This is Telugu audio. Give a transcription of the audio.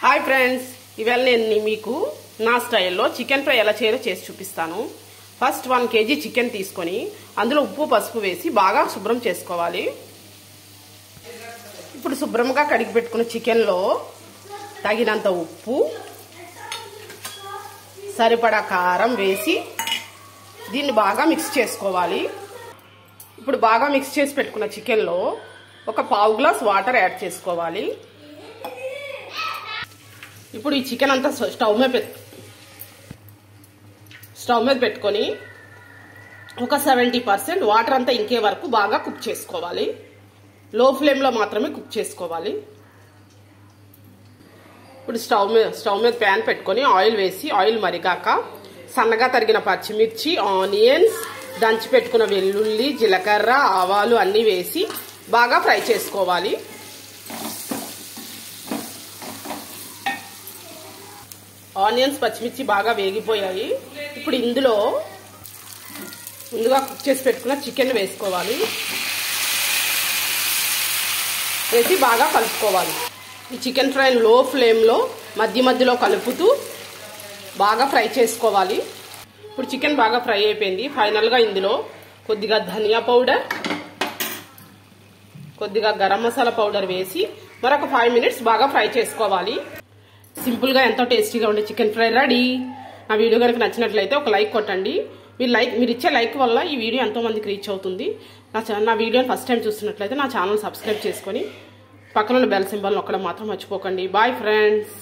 హాయ్ ఫ్రెండ్స్, ఇవాళ నేను మీకు నా స్టైల్లో చికెన్ ఫ్రై ఎలా చేయాలో చేసి చూపిస్తాను. ఫస్ట్ 1 kg చికెన్ తీసుకొని అందులో ఉప్పు పసుపు వేసి బాగా శుభ్రం చేసుకోవాలి. ఇప్పుడు శుభ్రంగా కడిగి పెట్టుకున్న చికెన్లో తగినంత ఉప్పు, సరిపడా కారం వేసి దీన్ని బాగా మిక్స్ చేసుకోవాలి. ఇప్పుడు బాగా మిక్స్ చేసి పెట్టుకున్న చికెన్లో ఒక 1/2 గ్లాస్ వాటర్ యాడ్ చేసుకోవాలి. ఇప్పుడు ఈ చికెన్ అంతా స్టవ్ మీద పెట్టుకొని ఒక 70% వాటర్ అంతా ఇంకే వరకు బాగా కుక్ చేసుకోవాలి. లో ఫ్లేమ్లో మాత్రమే కుక్ చేసుకోవాలి. ఇప్పుడు స్టవ్ మీద ప్యాన్ పెట్టుకొని ఆయిల్ వేసి ఆయిల్ మరిగాక సన్నగా తరిగిన పచ్చిమిర్చి, ఆనియన్స్, దంచి పెట్టుకున్న వెల్లుల్లి, జీలకర్ర, ఆవాలు అన్నీ వేసి బాగా ఫ్రై చేసుకోవాలి. ఆనియన్స్, పచ్చిమిర్చి బాగా వేగిపోయాయి. ఇప్పుడు ఇందులో ముందుగా కుక్ చేసి పెట్టుకున్న చికెన్ వేసుకోవాలి. వేసి బాగా కలుపుకోవాలి. ఈ చికెన్ ఫ్రై లో ఫ్లేమ్లో మధ్యలో కలుపుతూ బాగా ఫ్రై చేసుకోవాలి. ఇప్పుడు చికెన్ బాగా ఫ్రై అయిపోయింది. ఫైనల్గా ఇందులో కొద్దిగా ధనియా పౌడర్, కొద్దిగా గరం మసాలా పౌడర్ వేసి మరొక 5 minutes బాగా ఫ్రై చేసుకోవాలి. సింపుల్గా ఎంతో టేస్టీగా ఉండే చికెన్ ఫ్రై రెడీ. నా వీడియో కనుక నచ్చినట్లయితే ఒక లైక్ కొట్టండి. మీరు ఇచ్చే లైక్ వల్ల ఈ వీడియో ఎంతో మందికి రీచ్ అవుతుంది. నా వీడియోని ఫస్ట్ టైం చూస్తున్నట్లయితే నా ఛానల్ సబ్స్క్రైబ్ చేసుకొని పక్కన ఉన్న బెల్ సింబల్ నొక్కడం మాత్రం మర్చిపోకండి. Bye friends.